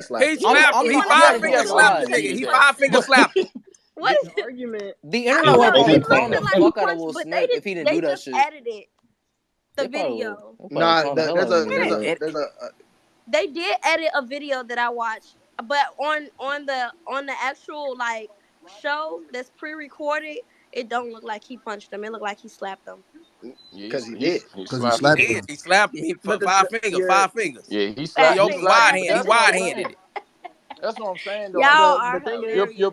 slapped He him. slapped him. He five finger slapped the lying. nigga. He five finger slapped him. What is The argument. The I internet don't would know. probably It clown looked the like he fuck out of punched, Will but Smith if he didn't they do that just shit. edited the They probably video. would Nah, clown the hell there's out of a him. there's a They did edit a video that I watched, but on the actual like show that's pre-recorded, it don't look like he punched them. It looked like he slapped them. because he did. He Because he slapped He him. slapped did. him. He slapped him. He But five fingers. yeah, 5 fingers. Yeah, he Fat slapped. He He open fingers. slapped wide him. hand. But He that's what wide I'm handed saying. it. That's what I'm saying though. Y'all Like are the thing is, hilarious. your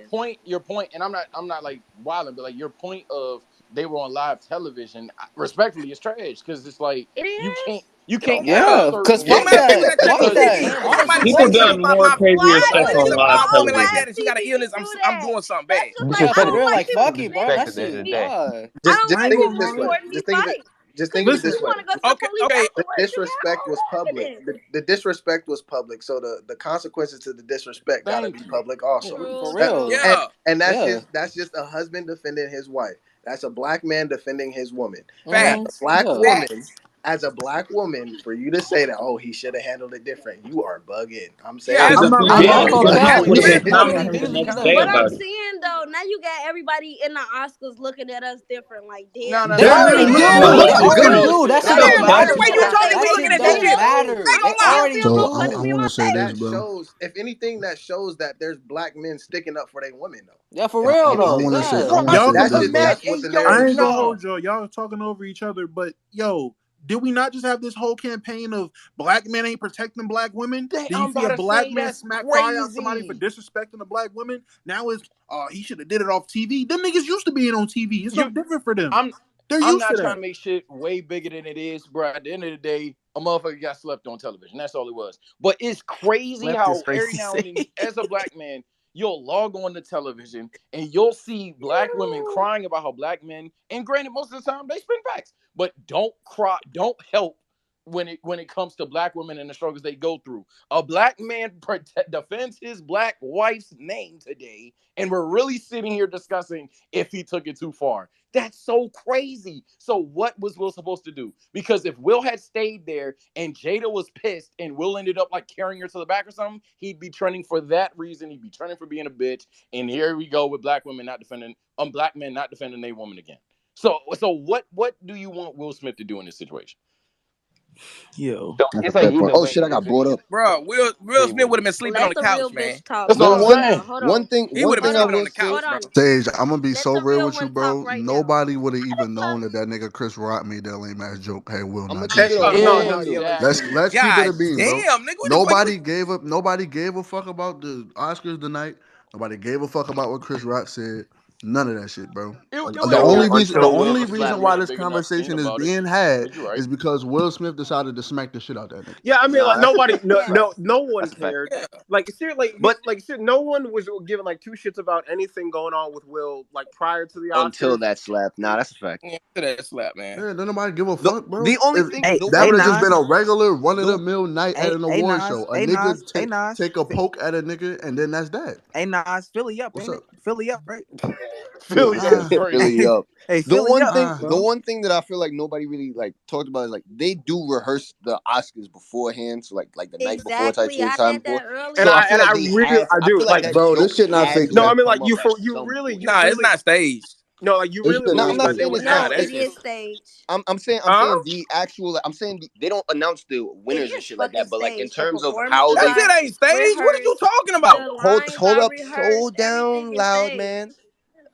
point, and I'm not like wilding, but like your point of they were on live television, respectfully, is trash because it's like It is. you can't have a Yeah, certain because Yo, fuck man, way people that. that think Fuck on because that. TV. All Somebody this People say bullshit. something done about more my. crazier Why stuff When a would on nigga you call live a woman like always that television. and she got an TV illness, do I'm that? doing something That's bad. just Yeah, like I for don't real. like Like, people fuck it, bro. respect That at the end of shit. the day. Why? Just I just ain't think of gonna it this hold way. you. recording me fight. Just think of it Cause Listen, this you way. want to go to the Okay, police okay. The afterwards. You got disrespect was all public. evidence. The disrespect was public, so the consequences to the disrespect got to Thank be you. public also. For True, real. true. Yeah, And Yeah. that's just a husband defending his wife. That's a black man defending his woman. As a Mm-hmm. facts, black Yeah. woman, facts. for you to say that, oh, he should have handled it different, you are bugging. I'm Yeah, saying, Yeah, I'm not but gonna I yeah, ain't hold gonna but you. he cap. would have Niggas been niggas commenting niggas the be next trying day to. But I'm about it. seeing though, now you got everybody in the Oscars looking at us different. Like, No, damn, no, They you no, They're no, already not no, did looking no, at do. no. us They But That's already different. bullshit. do. That That's shit I don't don't bullshit. like the matter, way you bro. talking. That We shit looking at this don't shit. matter. I ain't They gonna lie. already feel So gonna punch do. me I in want my to say this, that face. bro. shows, if anything, that shows that there's black men sticking up for their women, though. Yeah, for If real I though. anything, want to say Yeah. I Bro, want to Y'all, say this, that's bro. what the yo, I narrative ain't gonna no. shows. hold y'all. Y'all talking over each other, but yo, did we not just have this whole campaign of black men ain't protecting black women? Did you I'm see about a to black say man that's smack cry out somebody for crazy. disrespecting a black woman? Now it's he should have did it off TV. Them niggas used to being on TV. It's no You, different for them. I'm, They're I'm used to not trying that. to make shit way bigger than it is, bro. At the end of the day, a motherfucker got slept on television. That's all it was. But it's crazy Left is how every crazy. now and then, as a black man, you'll log on to television and you'll see black women crying about how black men, and granted, most of the time they spin facts, but don't cry, don't help when it comes to black women and the struggles they go through. A black man defends his black wife's name today, and we're really sitting here discussing if he took it too far. That's so crazy. So what was Will supposed to do? Because if Will had stayed there and Jada was pissed and Will ended up like carrying her to the back or something, he'd be trending for that reason. He'd be trending for being a bitch. And here we go with black women not defending, black men not defending a woman again. So what do you want Will Smith to do in this situation? Yo, So That's a it's like fair point. either Oh way, shit, I got brought up. Bro, Will Smith would have been sleeping on Let the the couch, real man. bitch talk. That's Hold what I'm on, hold saying. on, hold on, He would have been hold sleeping on, on the hold couch, bro. on. Sage, I'm gonna be Let so the real real with you, one talk bro. right now. Nobody would have even known that that nigga Chris Rock made that lame ass joke had Will I'm gonna not keep did it a shit. no, buck no, too. yeah, listen. Exactly. Let's keep it God a beam, bro. damn, nigga, what the fuck? Nobody gave a fuck about the Oscars tonight. Nobody gave a fuck about what Chris Rock said. None of that shit, bro. It The was only just reason the until Will only reason slapped why made a this big enough scene conversation is about it. being had But you're right. is because Will Smith decided to smack the shit out that nigga. Yeah, I mean, like Nah, that's a nobody, fact. no, That's right. no one That's a fact. cared. Yeah. Like, seriously, But no one was giving like two shits about anything going on with Will, like prior to the until Oscars. that slap, nah, that's a fact. Yeah, to that slap, man. Yeah, don't nobody give a The fuck, bro. the only If thing, Hey, the that hey one would have thing, just been Nas. a regular run of the the mill night at Hey, an hey award Nas. show. A Hey nigga Nas. Hey Nas. take a poke at a nigga and then that's that. Hey Nas. Philly up, What's ain't up? it? Philly up, right? Philly up is Philly crazy. up. Hey, The Philly one up, thing, Uh, the bro. one thing that I feel like nobody really like talked about is like they do rehearse the Oscars beforehand, so like the night before type Exactly. shit, I time said before. that And So earlier. I feel like I they really, had. I I do feel like like, that bro, joke this shit not had fake, to no, man. I have mean, come like up at you some really, point. you Nah, it's really, not staged. no, like you This really shit No, is I'm believe not that they staged. saying would it's not No, have it this? staged. is staged. I'm saying Huh? the actual. I'm saying they don't announce the It winners and is shit like fucking that. But like in staged. The terms of how performances they That are shit ain't staged. What are you rehearsed. talking about? The lines hold are up, slow rehearsed. Everything down, is loud staged. man.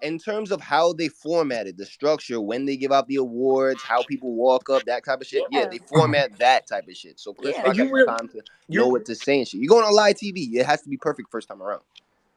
In terms of how they formatted the structure, when they give out the awards, how people walk up, that type of shit. Yeah, Yeah, they format that type of shit. So Chris yeah. And Rock has you really, time to know you what to say and shit. You going on live TV, it has to be perfect first time around.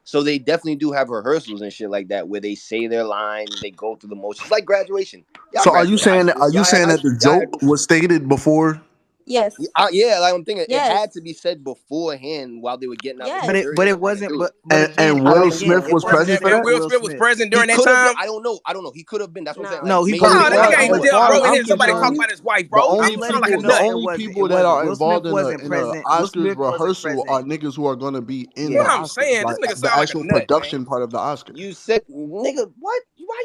So they definitely do have rehearsals and shit like that where they say their lines, they go through the motions, like graduation. Y'all So are you graduated high saying that school. Y'all had high that the school. Y'all had. joke was stated before? Yes, Yeah, like I'm thinking, it yes, had to be said beforehand while they were getting out the But yes. it material and running wasn't. through it. But again, And but Will again, Smith it was wasn't present And, for just and that? Will Will Smith was Smith. present He during that could have been. time. I don't know. He could have been. That's what I'm saying. No, Like No, he maybe probably No, they the was. nigga had I'm ain't letting more. just, you bro. know. He I'm hit somebody talking concerned. about his wife, The bro. only I'm You sound letting like you a people, know the nut. it only wasn't. It people that wasn't. are Will Smith involved wasn't in the present. Will Oscars Smith wasn't rehearsal are present niggas who are gonna be in in the the What I'm Oscars. saying, this like nigga the sound like a actual nut, man. production part of the Oscars. You said, nigga, what? Why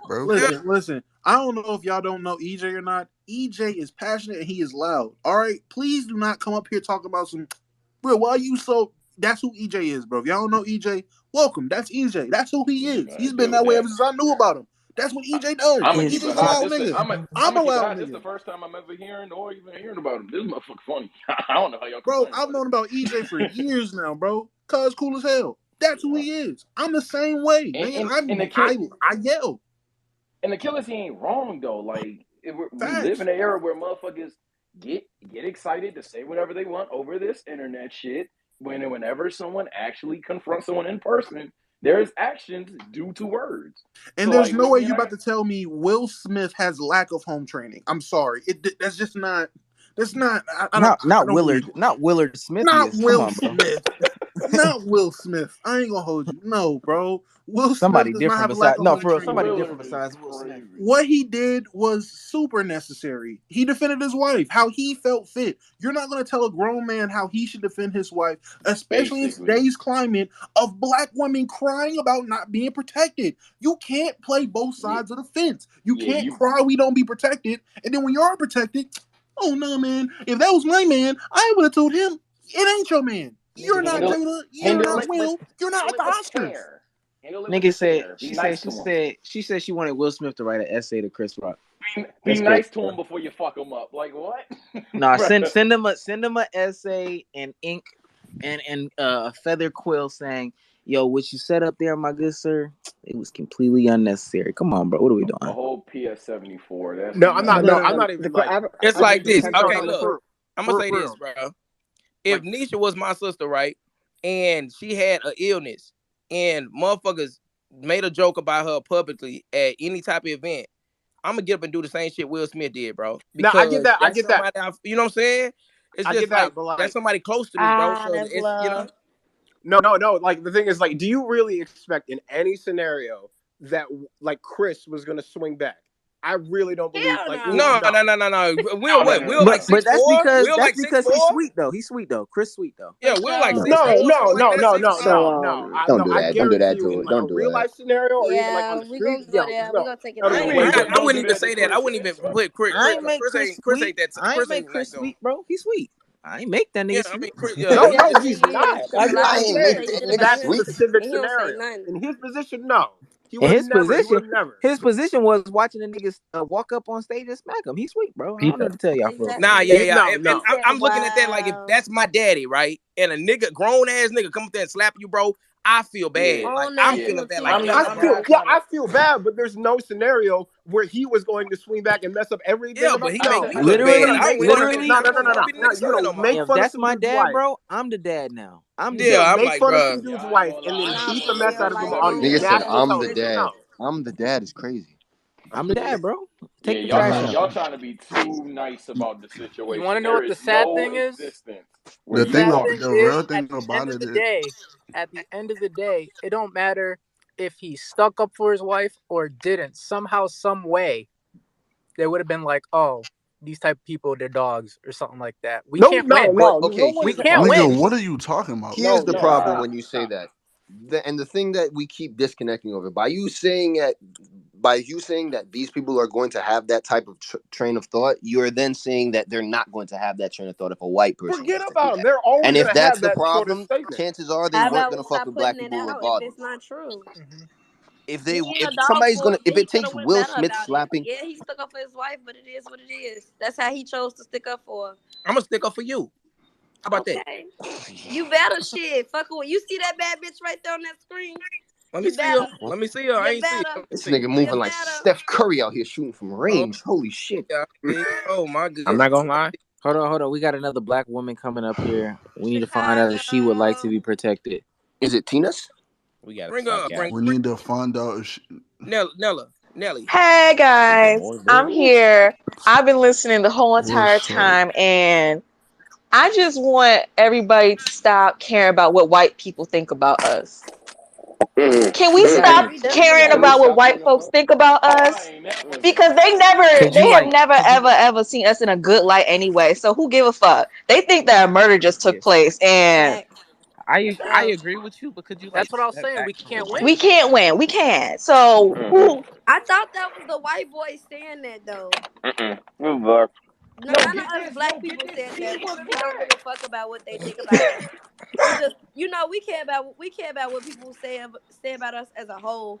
passionate, bro. Listen. I don't know if y'all don't know EJ or not. EJ is passionate and he is loud. All right, please do not come up here talking about some. Bro, why you so? That's who EJ is, bro. If y'all don't know EJ, welcome. That's EJ. That's who he is. I He's deal been with that way that. ever since I knew about him. That's what EJ does. I'm gonna It's keep EJ's it a high. loud nigga. I'm I'm a gonna keep it loud high. This is the nigga. first time I'm ever hearing or even hearing about him. This motherfucker funny. I don't know how y'all Bro, complain I've about it. known about EJ for years now, bro. Cuz cool as hell. That's who Yeah. he is. I'm the same way, And nigga. and, and the kill I yell. and the killers, he ain't wrong though. Like we live Facts. in an era where motherfuckers get excited to say whatever they want over this internet shit. Whenever someone actually confronts someone in person, there's actions due to words. And So there's like no with way me you and I, about to tell me Will Smith has lack of home training. I'm sorry. That's just not. That's not. I don't. I not don't believe Willard, it. not Willard Not Smithius. Come Will on, bro. Smith. Not Will Smith. I ain't gonna hold you. No, bro. Will Smith Somebody does not different have a lack besides of no, home for real. training. Somebody Willard different is besides Will Smith. crazy. What he did was super necessary. He defended his wife, how he felt fit. You're not going to tell a grown man how he should defend his wife, especially in Basically, today's climate of black women crying about not being protected. You can't play both yeah, sides of the fence. You yeah, can't you, cry we don't be protected, and then when you are protected, oh no, man. If that was my man, I would have told him it ain't your man. You're Nigga not said, Jada. You're handle not it with Will. You're not at the Oscars. care. Handle it with nigga said, care. Be nice to him. she said she wanted Will Smith to write an essay to Chris Rock. Be That's nice crazy, to bro. him before you fuck him up. Like what? Nah, Bruh. send him a essay and ink and a feather quill saying, "Yo, what you said up there, my good sir, it was completely unnecessary." Come on, bro. What are we A doing? whole PS74. That's No, I'm not. nuts. No, I'm not even like. It's I like just this. depends on Okay, how look. for I'm gonna say for this, real. bro. If Nisha was my sister, right, and she had an illness, and motherfuckers made a joke about her publicly at any type of event, I'm gonna get up and do the same shit Will Smith did, bro. No, I get Because that. I that's get that. somebody, you know what I'm saying? It's I get just like that. But that's like, somebody close to me, bro. So That's it's love. no. Like the thing is, like, do you really expect in any scenario that like Chris was gonna swing back? I really don't believe. Hell Like, no. No. Will what? Will like But 6'4"? Will that's like because 6'4"? he's sweet though. He's sweet though. Chris sweet though. For Yeah, Will like No, sure. 6'4", no, something like that, 6'5". so don't no. do I that. Don't do that guarantee you, to in it. like a Don't do real that. life scenario, or even like on Yeah, the we street, gonna go yo, there. We no, gonna take it no, You no, ain't there. wait, gonna wait, do I don't wouldn't do even that to say that. I Chris. wouldn't even put Chris. I ain't make Chris Chris ain't. Chris sweet. ain't that. I ain't Chris make ain't Chris like them. sweet, bro. He's sweet. I ain't make that Yeah, nigga I mean, sweet. Chris, yeah, no, he no, just. Definitely he's is. not. Cause a I'm lot of I just people ain't do saying, make say that shit nigga about that's a him, sweet. specific and he don't say scenario. nothing. In his position, no, he In would have never. He would have never. his position was watching the niggas walk up on stage and smack him. He's sweet, bro. I don't know what to tell y'all, folks. Nah, Exactly. yeah. No, And no. He said, I'm looking at that like if "Wow, that's my daddy, right, and a nigga, grown ass nigga, come up there and slap you, bro, I feel Yeah, bad. Like own I'm that yeah. feeling bad. guilty Like I'm damn, not. I I'm bro. feel, not yeah, trying to. I feel bad, but there's no scenario where he was going to swing back and mess up everything Yeah, but about. he make No, me I look tell you you're what. bad. gonna Literally, I don't make want to fun be of. that literally. nigga. No, I no, no, don't no, want no, to be the no. nigga You're son gonna no more. make If fun of that's some my dude's dad, wife. bro, I'm the dad now. I'm the You're Yeah, gonna dad. I'm make like, fun of bro. some dude's Yeah, I ain't wife, gonna and then lie. not beat for the mess out real. of him Like on own Nigga that said, national stuff." I'm the television. dad. No. I'm the dad is crazy. I'm the dad, bro. Yeah, Take the trash out. y'all trying to be too nice about the You want situation. to know There what the is sad no thing is? existence where The The you thing, sad are. thing the is, real thing at the about end of it the is, day, it don't matter if he stuck up for his wife or didn't. Somehow, some way, they would have been like, "Oh, these type of people, they're dogs," or something like that. We No, can't no, win. But no. No okay, one. We here's the can't problem. nigga, win. what are you talking about? Here's No, the no. problem Stop. when you say Stop. that. And the thing that we keep disconnecting over by you saying that these people are going to have that type of train of thought, you're then saying that they're not going to have that train of thought if a white person Forget was to do about them. that. They're always And if gonna that's have the that sort of problem, statement. chances are they How weren't about gonna we fuck stop with putting black it people out if it's regardless. not true? Mhm. He in If a dog somebody's for gonna, it. Yeah, if he it could takes have went Will better Smith about it. slapping, Yeah, he stuck up for his wife, but it is what it is. That's how he chose to stick up for her. I'm gonna stick up for you. How about that? Okay. You better shit. Fuck with. You see that bad bitch right there on that screen? Let me You see her. better. Let me see her. I You ain't see it. better. Let me this see. nigga You moving like better. Steph Curry out here shooting from Oh, range. Holy shit! yeah. I see. Oh my I'm goodness. not gonna lie. Hold on. We got another black woman coming up here. We need to find out if she would like to Chicago. be protected. Is it Tina's? We gotta Bring her stop up. Bring we capping. need to find out. If she, Nelly. Hey guys, Boy, I'm boo. here. I've been listening the whole entire what's up? time, and I just want everybody to stop caring about what white people think about us. Can we Yeah, stop we Can definitely caring can we about gotta. what stop white giving a folks fuck? think about us? I ain't never given Because a fuck. Could you they have like? never Could you? ever seen us in a good light anyway. So who give a fuck? They think that a murder just took Yes. place, and Facts. For I sure. agree with you, but could you That's like what I was step saying. back We a little can't bit? we win. can't win. We can't. So Mm-hmm. who? I thought that was the white boy saying that though. Mm-mm. No, No, none of get us this. black No, get people this. said He that. We was really don't give black. a fuck about what they think about us. We just, we care about what people say about us as a whole.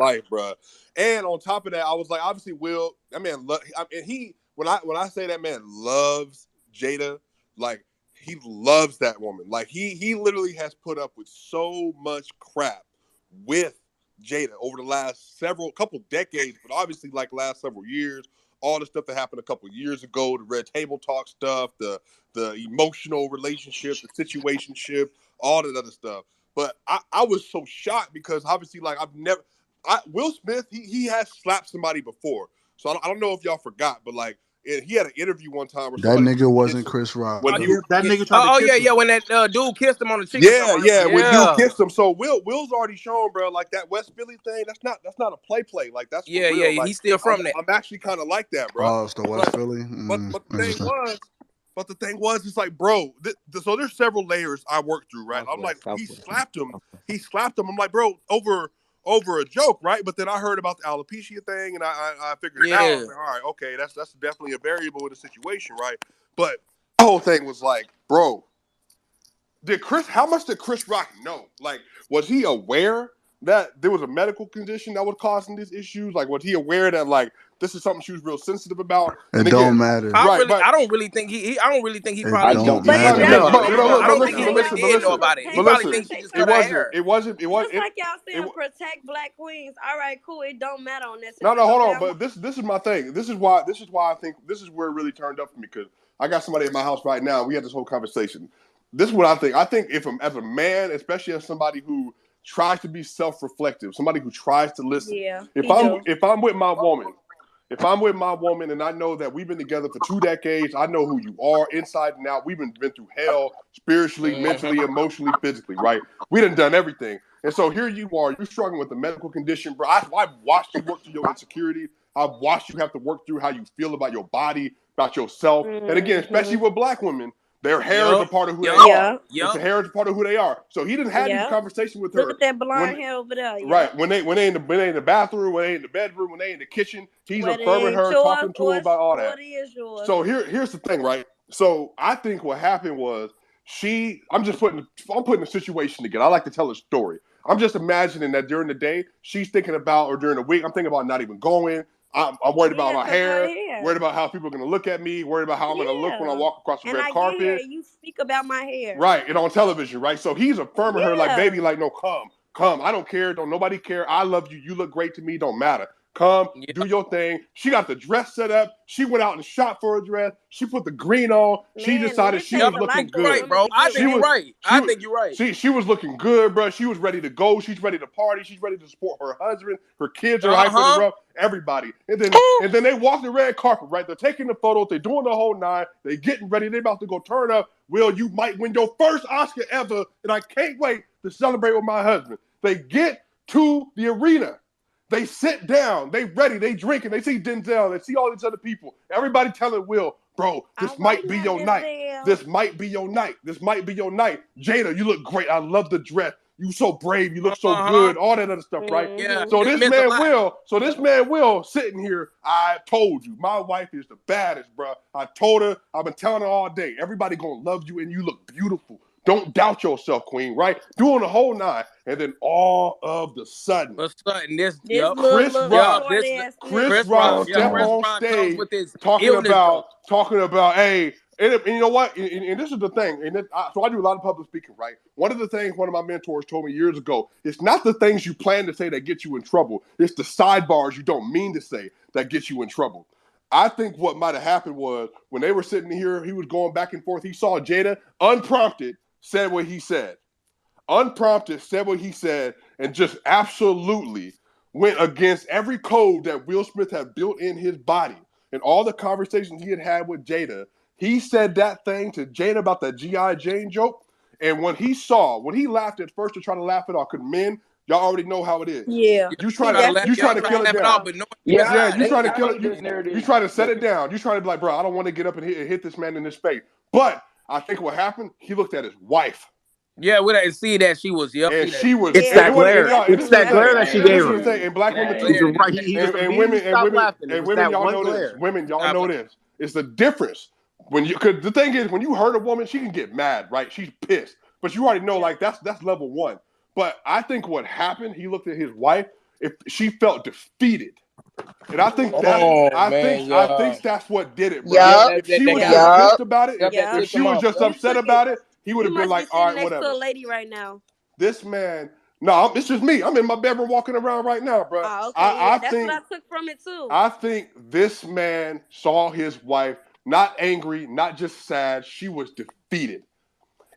life, bro. And on top of that, I was like, obviously, Will, that man, and he, when I say that man loves Jada, like he loves that woman. Like he literally has put up with so much crap with Jada over the last couple decades, but obviously like last several years. All the stuff that happened a couple years ago, the red table talk stuff, the emotional relationship, the situationship, all that other stuff. But I was so shocked because obviously, like Will Smith, he has slapped somebody before. So I don't know if y'all forgot, but like and he had an interview one time where That somebody nigga was wasn't him Chris Rock, when Oh, he bro. That nigga tried to oh kiss yeah, him. yeah. When that dude kissed him on the cheek or yeah, something. yeah, when dude Yeah. kissed him. So Will's already shown, bro, like that West Philly thing. That's not a play. Like that's for Yeah, yeah. real. Like He's still from that. I'm actually kind of like that, bro. Oh, it's the West But Philly. but the thing Interesting. was. But the thing was, it's like, bro. So there's several layers I worked through, right? I'm like, Southwest, he Southwest. slapped him. He slapped him. I'm like, bro, over a joke, right? But then I heard about the alopecia thing, and I figured it out. I Yeah. was like, all right, okay, that's definitely a variable in the situation, right? But the whole thing was like, bro, how much did Chris Rock know? Like, was he aware that there was a medical condition that was causing these issues? Like, was he aware that like this is something she was real sensitive about? It And don't again, matter. right, but I don't really think he It probably. I don't don't But it either. but matter. doesn't but matter. I but don't Just think he like really y'all did know saying about it. He but probably protect. listen, Let me thinks she say just it cut her something. wasn't hair. it wasn't it was Just it, like y'all it, saying protect black queens. All right, cool. It don't matter on that no, situation. hold Okay, on. But this is my thing. This is why I think this is where it really turned up for me because I got somebody at my house right now. We had this whole conversation. This is what I think. I think if I'm as a man, especially as somebody who tries to be self-reflective, somebody who tries to listen. yeah, If he do. I'm with my woman, if I'm with my woman and I know that we've been together for 2 decades, I know who you are inside and out. We've been through hell spiritually, mentally, Mm-hmm. emotionally, physically, right? We done everything. And so here you are, you're struggling with a medical condition, bro. I've watched you work through your insecurity. I've watched you have to work through how you feel about your body, about yourself. And again, especially Mm-hmm. with black women, their hair is a Yup. part of who they Yup. are. Yeah, It's a Yup. hair is a part of who they are. So he didn't have these yeah. conversations with Look her at that blonde when hair over there. Yeah. right when they in the bathroom, when they in the bedroom, when they in the kitchen. He's Whether affirming it ain't her, yours talking to her about all or that. it is yours. So here's the thing, right? So I think what happened was I'm putting a situation together. I like to tell a story. I'm just imagining that during the day she's thinking about, or during the week I'm thinking about not even going. I'm worried about Yeah, my cause her hair, hair. worried about how people are gonna look at me, worried about how I'm gonna look when I Yeah. walk across the And red I get here carpet. and you speak about my hair. Right, and on television, right? So he's affirming her like, Yeah. baby, like, no, come. I don't care. Don't nobody care. I love you. You look great to me. Don't matter. Come, do Yep. your thing. She got the dress set up. She went out and shot for a dress. She put the green on. She Man, and decided it she takes was Yep. a lot looking You're for a good. right, woman bro. to I get She think you're was happy. right. she I was think you're right. she was looking good, bro. She was ready to go. She's ready to party. She's ready to support her husband. Her kids are hyping her Uh-huh. up. Everybody. And then they walk the red carpet, right? They're taking the photos. They're doing the whole nine. They're getting ready. They're about to go turn up. Will, you might win your first Oscar ever, and I can't wait to celebrate with my husband. They get to the arena. They sit down. They ready. They drinking. They see Denzel. They see all these other people. Everybody telling Will, bro, this All right might be now, your night. Denzel. This might be your night. This might be your night. Jada, you look great. I love the dress. You so brave. You look so Uh-huh. good. All that other stuff, right? Yeah. Mm-hmm. So It this meant a man lot. Will, sitting here. I told you, my wife is the baddest, bro. I told her. I've been telling her all day. Everybody gonna love you, and you look beautiful. Don't doubt yourself, Queen. Right? Doing the whole nine, and then all of the sudden, But sudden this, This yep. Chris Yup. Rock, short This ass Chris nigga. Chris Rock Rock. Yeah, step Chris on Rock comes stage with this talking illness, bro. about, hey, and you know what? And this is the thing. So I do a lot of public speaking, right? One of the things one of my mentors told me years ago, it's not the things you plan to say that get you in trouble. It's the sidebars you don't mean to say that get you in trouble. I think what might have happened was when they were sitting here, he was going back and forth. He saw Jada, unprompted, said what he said. Unprompted, said what he said, and just absolutely went against every code that Will Smith had built in his body and all the conversations he had with Jada. He said that thing to Jada about the G.I. Jane joke. And when he laughed at first to try to laugh it off, because men, y'all already know how it is. Yeah. Yeah, You He try to definitely y'all said try to kill laugh it laugh it it down. off, off. but knowing you Yeah, Yeah, inside. you try to I kill hate it. this narrative. You try to set That it down. You try to be like, bro, I don't want to get up and hit this man in his face. But I think what happened, he looked at his wife. Yeah, we didn't see that she was, yep. And she was, It's Yeah, that and he glare. y'all, and It's this is the that definitely thing, glare looked that at she his and this gave is the him. wife. thing, and black That women He too, glare. just, he just and immediately stopped laughing. It was women, that y'all one know this. glare. Women, y'all Stop know this. It's the difference when you. Cause the thing is, when you hurt a woman, she can get mad, right? She's pissed, but you already know, Yeah. like that's level one. But I think what happened, he looked at his wife. If she felt defeated. And Oh man, I yeah. think that's what did it, bro. Yep, Yup. If that she was got him. just Yup. pissed about it, Yep, that Yeah. if tipped she him was off. just Yep. You upset took it. about it, he would You have been must be like, all sitting right, next to a whatever. lady right now. This man, no, it's just me. I'm in my bedroom walking around right now, bro. Oh, okay, yeah. I That's what think I took from it too. I think this man saw his wife not angry, not just sad. She was defeated.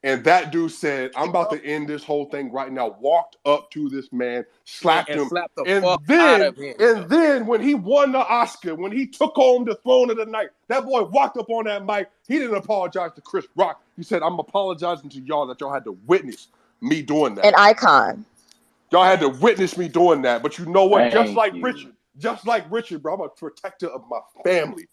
And that dude said, I'm about to end this whole thing right now. Walked up to this man, slapped and him. slapped the And fuck out then, of him. and then when he won the Oscar, when he took home the throne of the night, that boy walked up on that mic. He didn't apologize to Chris Rock. He said, I'm apologizing to y'all that y'all had to witness me doing that. An icon. Y'all had to witness me doing that. But you know what? Thank you. Just like Richard, bro, I'm a protector of my family.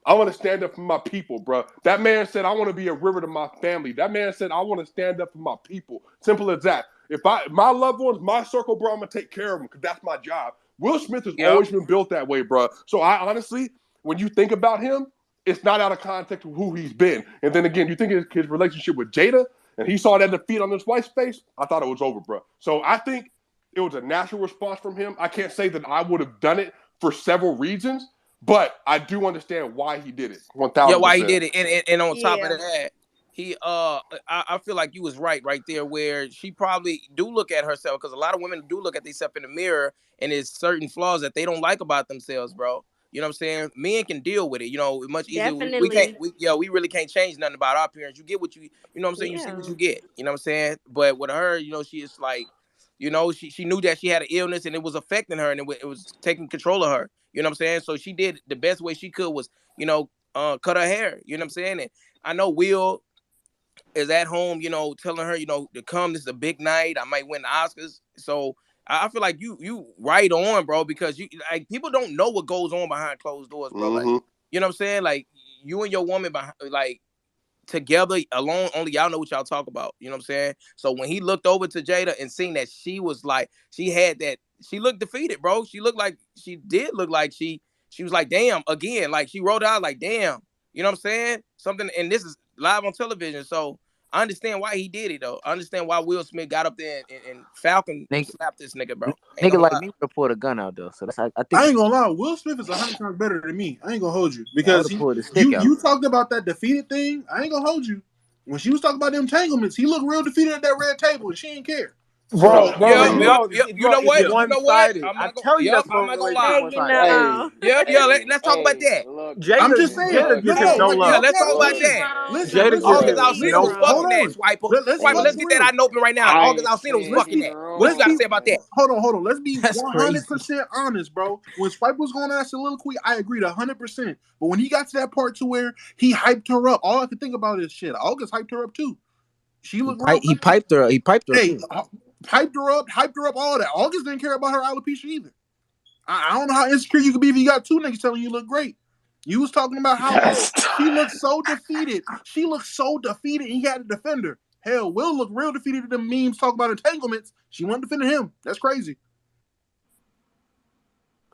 I want to stand up for my people, bro. That man said, I want to be a river to my family. That man said, I want to stand up for my people. Simple as that. If my loved ones, my circle, bro, I'm going to take care of them because that's my job. Will Smith has always been built that way, bro. So I honestly, when you think about him, it's not out of context of who he's been. And then again, you think his relationship with Jada, and he saw that defeat on his wife's face, I thought it was over, bro. So I think it was a natural response from him. I can't say that I would have done it for several reasons, but I do understand why he did it. 1,000%. Yeah, why he did it, and on top of Yeah. that, he I feel like you was right there where she probably do look at herself because a lot of women do look at themselves in the mirror and there's certain flaws that they don't like about themselves, bro. You know what I'm saying? Men can deal with it, you know, much easier. We can't, Definitely. we really can't change nothing about our appearance. You get what you know what I'm saying? You see what Yeah. you get. You know what I'm saying? But with her, you know, she is like, you know, she knew that she had an illness and it was affecting her and it was taking control of her. You know what I'm saying? So she did the best way she could was, you know, cut her hair. You know what I'm saying? And I know Will is at home, you know, telling her, you know, to come. This is a big night. I might win the Oscars. So I feel like you right on, bro, because you like people don't know what goes on behind closed doors, bro. Like, you know what I'm saying? Like you and your woman behind, like together alone, only y'all know what y'all talk about. You know what I'm saying? So when he looked over to Jada and seen that she was like, she had that, she looked defeated, bro. She looked like she did look like she was like, damn, again, like she wrote out like, damn, you know what I'm saying? Something, and this is live on television, so I understand why he did it though. I understand why Will Smith got up there and Falcon Nigga, slapped this nigga, bro. Ain't nigga gonna like lie. me would have pulled a gun out though. So that's I think I ain't gonna lie, Will Smith is 100 times better than me. I ain't gonna hold you I would because have pulled the stick out. you talked about that defeated thing. I ain't gonna hold you. When she was talking about them entanglements, he looked real defeated at that red table, and she didn't care. Bro, So bro, Yep, hey, yep, bro, yep. You bro, know it's what? yeah, You know what? one-sided. I'm I not gonna. tell you Yep, that's I'm when not gonna lie. relationship Hey, you one-sided. know. Yep, yeah. Let's talk about that. Look, I'm Jada, just saying. Jada gives No, him no, no like Yeah, love. look let's at talk about listen, that. listen, Jada gives August him Alsina no was listen. love. Hold fucking that on. swiper. Let's Swiper, be let's for get that real. out and open right now. I August ain't Alsina was saying Let's fucking be she that. What you let's wrong. gotta be say about that? hold on. Let's be That's crazy. 100% honest, bro. When Swipe was going on that soliloquy, I agreed 100%. But when he got to that part to where he hyped her up, all I could think about is shit. August hyped her up too. She looked real He good. piped her. He piped her Hey, too. hyped her up, all that. August didn't care about her alopecia either. I don't know how insecure you could be if you got two niggas telling you look great. You was talking about how That's she looked so defeated. She looked so defeated. He had to defend her. Hell, Will looked real defeated in the memes talking about entanglements. She wasn't defending him. That's crazy.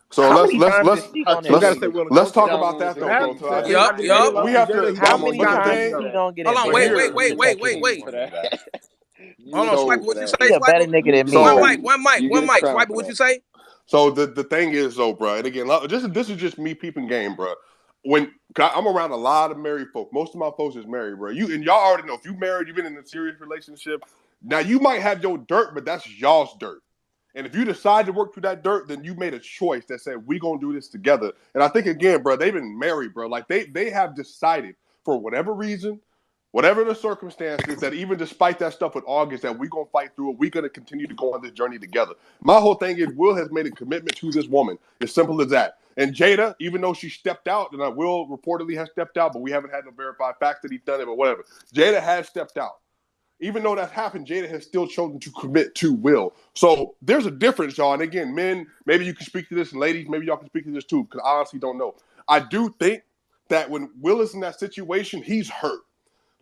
So how let's many let's times did let's she Oh, touch we a gotta let's say nigga Will and let's Coach. talk without about losing that his though, bro. Have, So I virginity? say, think Yup, I I mean, dare yup. Jada, you. we hold have on, to Jada, How how You many many but the stupid times? times thing he for that. gonna get Hold that on, But bread? wait, you're wait, Before wait, you wait, start wait, kicking stupid wait. for corners, guy. that. You Hold on, Swiper, stupid for what you that. say, He a better Swiper? nigga than Go me. One ahead. mic, one mic, You get one a mic. crown Swiper, for what that. you say? so the thing is though, bro. And again, this is just me peeping game, bro. When 'cause I'm around a lot of married folk, most of my folks is married, bro. You and y'all already know if you married, you've been in a serious relationship. Now you might have your dirt, but that's y'all's dirt. And if you decide to work through that dirt, then you made a choice that said we gonna do this together. And I think again, bro, they've been married, bro. Like they have decided for whatever reason, whatever the circumstances, that even despite that stuff with August, that we gonna fight through it. We gonna continue to go on this journey together. My whole thing is Will has made a commitment to this woman. It's simple as that. And Jada, even though she stepped out, and Will reportedly has stepped out, but we haven't had no verified facts that he's done it, but whatever. Jada has stepped out. Even though that's happened, Jada has still chosen to commit to Will. So there's a difference, y'all. And again, men, maybe you can speak to this, and ladies, maybe y'all can speak to this too, because I honestly don't know. I do think that when Will is in that situation, he's hurt.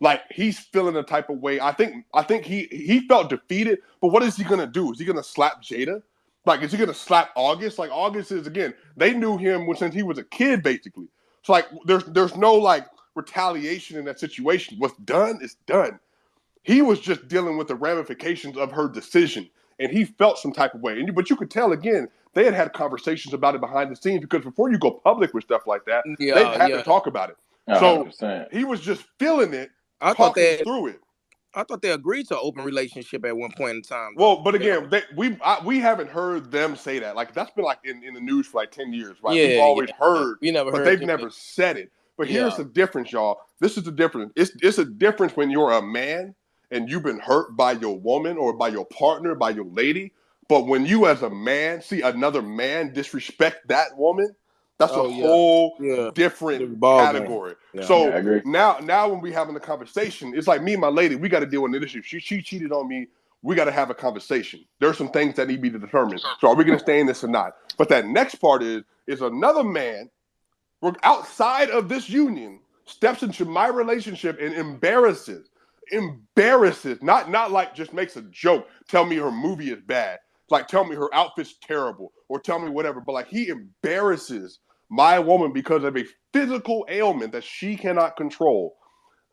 Like he's feeling a type of way. I think he felt defeated, but what is he gonna do? Is he gonna slap Jada? Like, is he gonna slap August? Like August is again, they knew him since he was a kid, basically. So like there's no like retaliation in that situation. What's done is done. He was just dealing with the ramifications of her decision, and he felt some type of way. But you could tell again they had conversations about it behind the scenes because before you go public with stuff like that, they've Yeah, had to yeah. talk about it. So 100%. he was just feeling it, I thought talking that through it. I thought they agreed to an open relationship at one point in time, Well, though. but You know? again, we haven't heard them say that. Like that's been like in the news for like 10 years, right? We've Yeah, always yeah. heard, We never but heard they've them. never said it. But here's Yeah. the difference, y'all. This is the difference. It's a difference when you're a man and you've been hurt by your woman or by your partner, by your lady. But when you as a man see another man disrespect that woman, that's a Oh yeah, whole yeah. different Different ball game. category. Yeah. Yeah, I So agree. now when we having a conversation, it's like me and my lady, we got to deal with an issue. She cheated on me. We got to have a conversation. There's some things that need to be determined. So are we going to stay in this or not? But that next part is another man outside of this union steps into my relationship and embarrasses, not like just makes a joke, tell me her movie is bad, like tell me her outfit's terrible, or tell me whatever, but like he embarrasses my woman because of a physical ailment that she cannot control.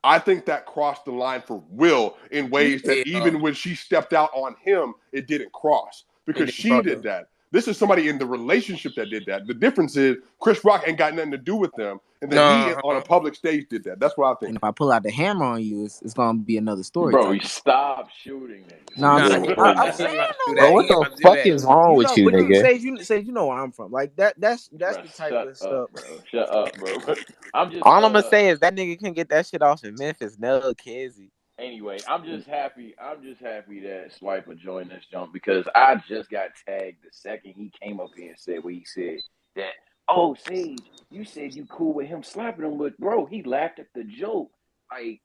I think that crossed the line for Will in ways that Yeah, even when she stepped out on him, it didn't cross it because didn't she cross. did that. This is somebody in the relationship that did that. The difference is Chris Rock ain't got nothing to do with them, and then he on a No, public stage did that. That's what I think. And if I pull out the hammer on you, it's gonna be another story Bro, type. you stop shooting niggas. No, You I'm nah, saying doing I'm he that. ain't saying about to do though, Bro, that. like He what ain't the about to do fuck that. is wrong you with know, you, but you nigga? say you know where I'm from. Like that's Bro, the type shut of stuff. up, bro. Shut up, bro. I'm just All I'm gonna say is that nigga can get that shit off in Memphis. No, Kizzy. anyway, I'm just happy. I'm just happy that Swiper joined this jump because I just got tagged the second he came up here and said what he said that. Oh, Sage, you said you cool with him slapping him, but bro, he laughed at the joke. Like,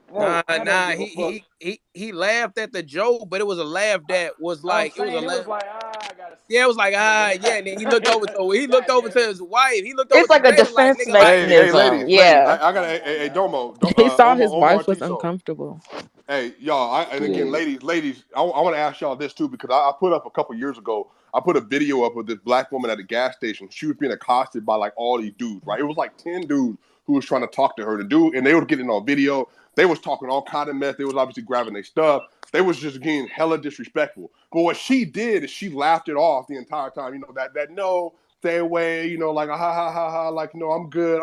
bro, I don't Nah. give a fuck. He laughed at the joke, but it was a laugh that was I'm like it was a saying it was laugh. like, I gotta Yeah, it was see like this nigga. yeah, and then he looked over God to damn it. his wife. He looked over It's to like a Jada like defense nigga like Hey, mechanism. ladies, Yeah. I got Come on, hey, man. Domo, He saw his Omar wife was Tiso. uncomfortable. Hey, y'all, and again, Yeah. ladies, I want to ask y'all this too because I put up a couple years ago. I put a video up of this black woman at a gas station. She was being accosted by like all these dudes, right? It was like 10 dudes who was trying to talk to her. The dude, and they were getting on video. They was talking all kind of mess. They was obviously grabbing their stuff. They was just getting hella disrespectful. But what she did is she laughed it off the entire time. You know that no, stay away. You know, like ha ha ha ha. Like no, I'm good.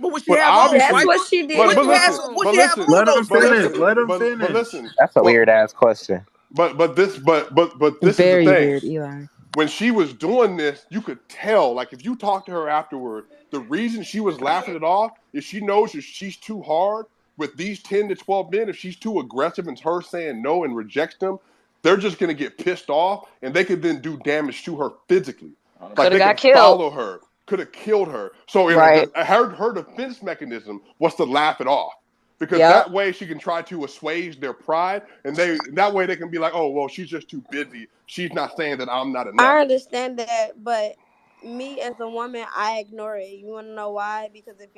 but what she But have on, That's obviously, what Swiper? she But did. what but she have listen, on Let though, him but Swiper? finish. listen, Let him but finish. listen. That's a Well, weird ass question. but this is the Very thing. weird, Eli. When she was doing this, you could tell. Like if you talk to her afterward, the reason she was laughing it off is she knows if she's too hard with these 10 to 12 men. If she's too aggressive and her saying no and rejects them, they're just gonna get pissed off, and they could then do damage to her physically. Like Could have they got could killed. follow her, could have killed her. So Right. her defense mechanism was to laugh it off because Yep. that way she can try to assuage their pride, and that way they can be like, oh well, she's just too busy. She's not saying that I'm not enough. I understand that, but me as a woman, I ignore it. You want to know why? Because if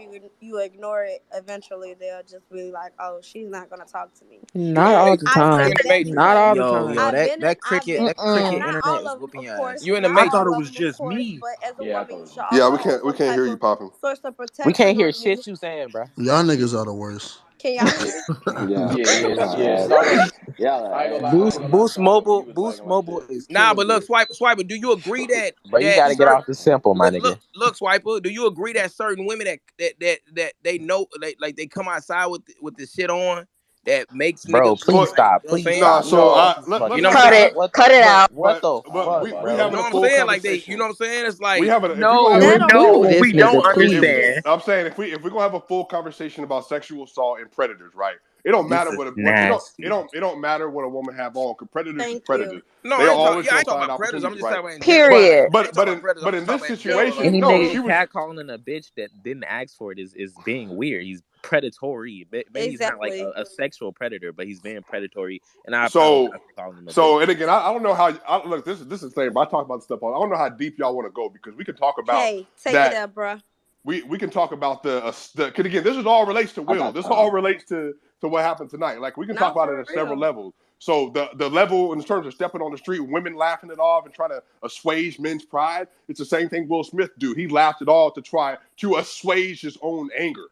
you ignore it, eventually they'll just be like, "Oh, she's not gonna talk to me." You in Not the all And the matrix. I You say in time. the that matrix. Not because all the Yo, I've time. been in, that I've cricket been, that cricket Mm-mm. not internet all is of them, whooping of your course, ass. You in the not I matrix. thought it all of was them, of just course, me. but as a Yeah, I woman, thought you it should was Yeah, also we have can't we some can't hear type you of popping. source of We can't protection hear on shit you. you saying, bro. Yeah. Y'all niggas are the worst. Can y'all hear me. me? Yeah, Yeah, yeah, y'all yeah. ass. Start off. Y'all I ain't gonna are lie. I ass. ain't Boost gonna lie, Boost Swiper. When Mobile you was Boost talking like Mobile this. is Nah, killing but me. look, Swiper, do you agree that But you gotta get certain off the simple, my look nigga. Swiper, do you agree that certain women that they know like they come outside with this shit on that makes Bro, niggas please But like, stop. you know what I'm Please saying? nah, stop, so bro. No, This is You let's fucking know what have I'm a Cut saying? it. what Cut it what out. what the I don't know fuck, we about You having know a bro? what I'm full saying? Like you know conversation. what I'm saying? It's We like having if we gonna no, have We a That know don't this We make don't nigga, sense. if please. understand. I'm saying if we're gonna have a full conversation about sexual assault and predators, right? It don't This matter is what nasty. it don't matter what a woman have on. 'Cause predators is Thank you. predators. no, They I ain't talking. always Yeah, I gonna ain't talking find about predators. I'm opportunities, just right? talking about in general. But Like Period. I ain't talking about predators. I'm but in just talking this about in general. Like situation, Any no, nigga she was catcalling a bitch that didn't ask for it is being weird. He's predatory. Maybe he's not like Exactly. a sexual predator, but he's being predatory. And I apologize so for calling him a bitch. so. And again, I don't know how. Look, this is the thing. But I talk about this stuff. I don't know how deep y'all want to go because we can talk about Hey, take it that. up, bruh. We can talk about because again, this is all relates to I Will. got This all time. relates to what happened tonight. Like we can talk Not about it for at several real. levels. So the level in terms of stepping on the street, women laughing it off and trying to assuage men's pride, it's the same thing Will Smith do. He laughed it all to try to assuage his own anger,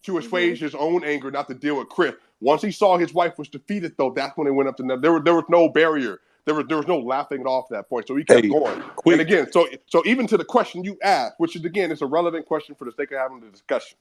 Hmm. not to deal with Chris. Once he saw his wife was defeated, though, that's when it went up to them. There was no barrier. There was no laughing it off at that point. So he kept Hey, going. And quick. again, so even to the question you asked, which is again, it's a relevant question for the sake of having the discussion.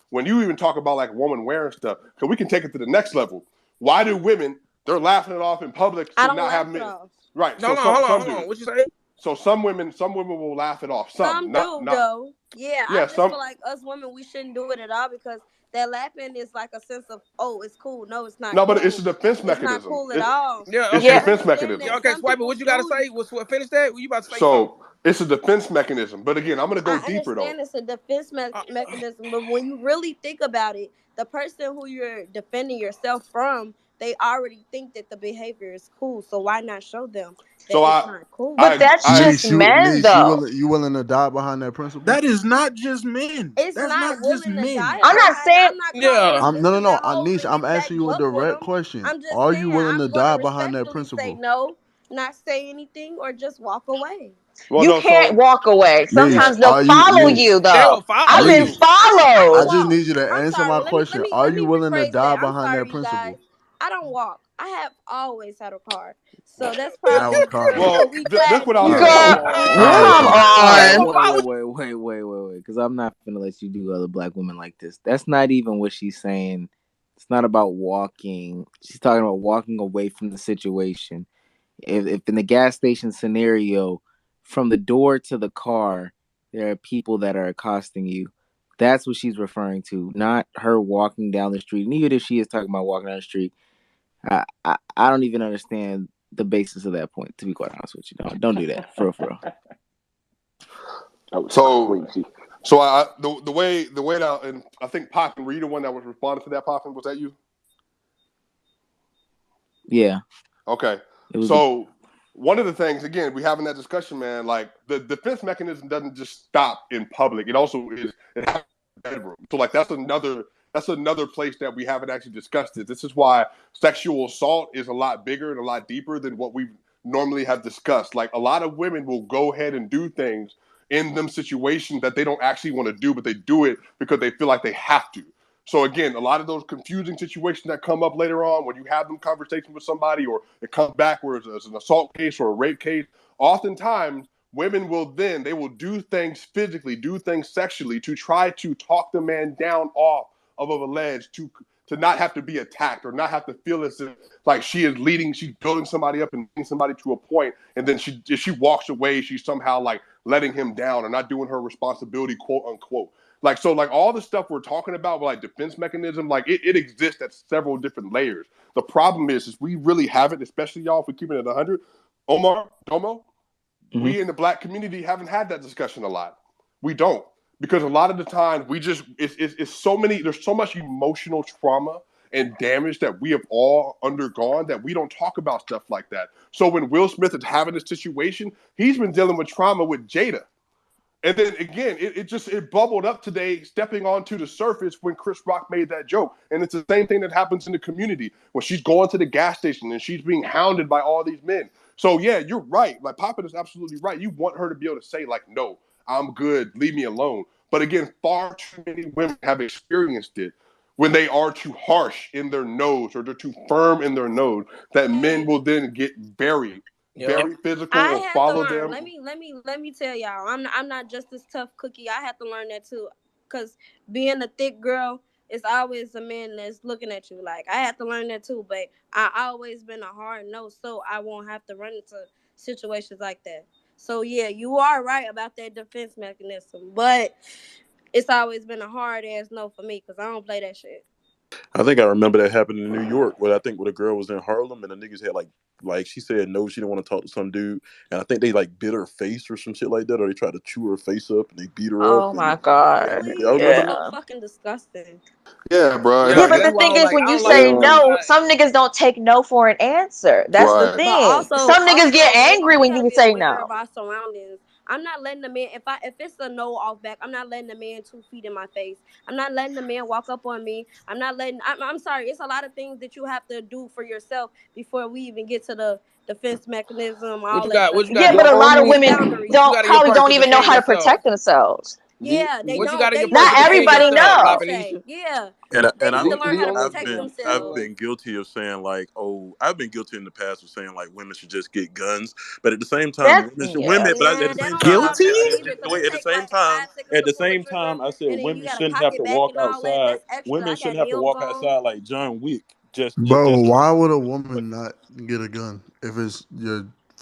When you even talk about like woman wearing stuff, because we can take it to the next level. Why do women they're laughing it off in public I to don't not laugh have it men? off. Right. no, So hold on, some hold do. on. What you say? So some women will laugh it off. Some, Some not do not though. Yeah, I yeah. just Some feel like us women we shouldn't do it at all because That laughing is like a sense of, oh, it's cool. No, it's not No, but it's a cool. defense It's not mechanism. cool at all. Yeah, It's okay. a Yeah. I defense understand mechanism. Yeah, that okay, some Swiper, people what you gotta do. say? Finish that? Were you about to say something? So it's a defense mechanism. But again, I'm gonna go I deeper though. understand it's a defense Uh, mechanism, but when you really think about it, the person who you're defending yourself from, they already think that the behavior is cool. So why not show them that So it's not cool? But that's I just men Niche, though. you willing to die behind that principle? That is not just men. It's That's not not just willing to die men. I'm not behind it. saying I'm not calling yeah. them No, no, bitches no. at hoes Niche, and I'm getting back asking you a buck with direct them. question. I'm just Are you saying willing to I'm going to die behind that respectfully say principle? no, not say anything, or just walk away. well you no, can't so walk away. Niche, Yeah. Sometimes they'll are you follow Niche? you They though. will follow I've been you. Niche, I followed. don't I just walk. need you to I'm answer sorry. my Let me question. Are let you me willing to rephrase die that. I'm behind that sorry, you guys. principle? I don't walk. I have always had a car, so that's Have a probably car. a well weak this flag what for I'll All you. right. say. Girl, All right, come then. They on. gonna follow Wait, because I'm not gonna let you do other black women like this. That's not even what she's saying. It's not about walking. She's talking about walking away from the situation. If in the gas station scenario, from the door to the car, there are people that are accosting you. That's what she's referring to, not her walking down the street. And even if she is talking about walking down the street, I don't even understand the basis of that point. To be quite honest with you, don't do that for real. That was So crazy. so the way that, and I think Poppin, were you the one that was responding to that, Poppin? Was that you? Yeah, Okay. it was. So one of the things, again, we having that discussion, man, like the defense mechanism doesn't just stop in public. It also is it happens in the bedroom. So like that's another place that we haven't actually discussed it. This is why sexual assault is a lot bigger and a lot deeper than what we normally have discussed. Like a lot of women will go ahead and do things in them situations that they don't actually want to do, but they do it because they feel like they have to. So again, a lot of those confusing situations that come up later on when you have them conversations with somebody, or it comes back where it's an assault case or a rape case, oftentimes women will they will do things physically, do things sexually to try to talk the man down off of a ledge to not have to be attacked or not have to feel as if like she's building somebody up and leading somebody to a point, and then if she walks away, she's somehow like letting him down or not doing her responsibility, quote unquote. Like so, like all the stuff we're talking about, like defense mechanism, like it exists at several different layers. The problem is we really haven't, especially y'all, if we keep it at 100. Omar, Domo, Mhm. we in the black community haven't had that discussion a lot. We don't, because a lot of the time we just it's so many. There's so much emotional trauma and damage that we have all undergone that we don't talk about stuff like that. So when Will Smith is having this situation, he's been dealing with trauma with Jada. And then again, it bubbled up today, stepping onto the surface when Chris Rock made that joke. And it's the same thing that happens in the community when she's going to the gas station and she's being hounded by all these men. So yeah, you're right. Like Poppin is absolutely right. You want her to be able to say like, "No, I'm good. Leave me alone." But again, far too many women have experienced it when they are too harsh in their nose or they're too firm in their nose that men will then get very, Yep. very physical I or had to follow learn. them. Let me tell y'all. I'm not just this tough cookie. I had to learn that too, cause being a thick girl is always a man that's looking at you. Like I had to learn that too. But I always been a hard no, so I won't have to run into situations like that. So yeah, you are right about that defense mechanism, but it's always been a hard ass no for me, cause I don't play that shit. I think I remember that happened in New York, where I think where the girl was in Harlem and the niggas had like she said no, she didn't want to talk to some dude, and I think they like bit her face or some shit like that, or they tried to chew her face up and they beat her up, Oh and my god. Really? y'all That's remember Yeah. that? so fucking disgusting. Yeah, bro. Yeah, Yeah, And but and the that's that, why I thing was is, like, when I you don't like say them both yeah, no, sides. some niggas don't take no for an answer. That's the right. But thing. also, Some niggas get angry we when gotta you be say aware no. of our surroundings. I'm not letting the man if it's a no off back. I'm not letting the man 2 feet in my face. I'm not letting the man walk up on me. I'm not letting. I'm sorry. It's a lot of things that you have to do for yourself before we even get to the defense mechanism, What all you that got? stuff. What you You got Yeah, to gotta but your a lot of only? set women What boundaries. you don't got in your probably purse don't to even know defend how to yourself? protect themselves. Yeah, they What you don't. got in They your purse Not to don't. They defend everybody don't. yourself, know. Poppin' Okay. Nisha? Yeah. And They I need to The learn the how to only I've protect been yeah. I've themselves. been guilty of saying like, oh, I've been guilty in the past of saying like women should just get guns, but at the same time, that's women should yeah. women. But at Nah, the that same don't time, I solve said nothing Guilty? either. Cause it wait. take like 5 seconds At to the pull the same trigger, time, I said and then you women gotta shouldn't cock have it to back walk and all that. outside. That's extra. Women I got shouldn't have to nails walk on. outside like John Wick. Just Bro, just why would a but woman not get a gun if it's your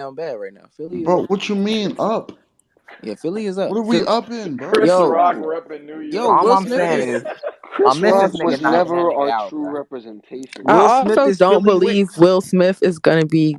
down bad right now. Philly is Bro, up. what you mean up? Yeah, Philly is up. What are we up in, bro? Chris Yo, Rock Bro, repping New Yo, York. All Will I'm Smith saying is is I Chris miss this Rock nigga was knocking that never nigga our out, true bro. representation. I Will Smith also is don't Philly believe Wicks. Will Smith is gonna be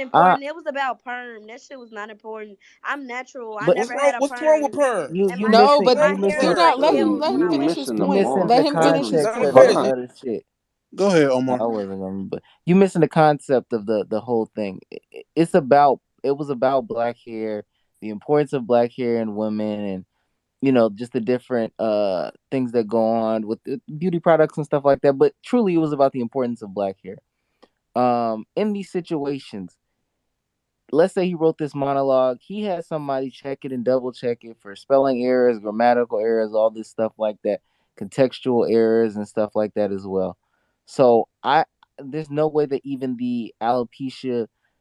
I important. It was about perm. That shit was not important. I'm natural. I but What's never wrong? had a What's wrong with perm, perm? you and you my No, missing but my you hair he missing look not. like Let Hey, him. Let silk. him you finish his missing the you point. missing mark. Let the him Let finish him his context Let him of point. finish all it. other shit. Go ahead, Omar. I wasn't gonna, but you missing the concept of the whole thing. It's about it was about black hair, the importance of black hair in women, and just the different things that go on with the beauty products and stuff like that. But truly, it was about the importance of black hair. In these situations, let's say he wrote this monologue, he had somebody check it and double check it for spelling errors, grammatical errors, all this stuff like that, contextual errors and stuff like that as well. So I there's no way that even the alopecia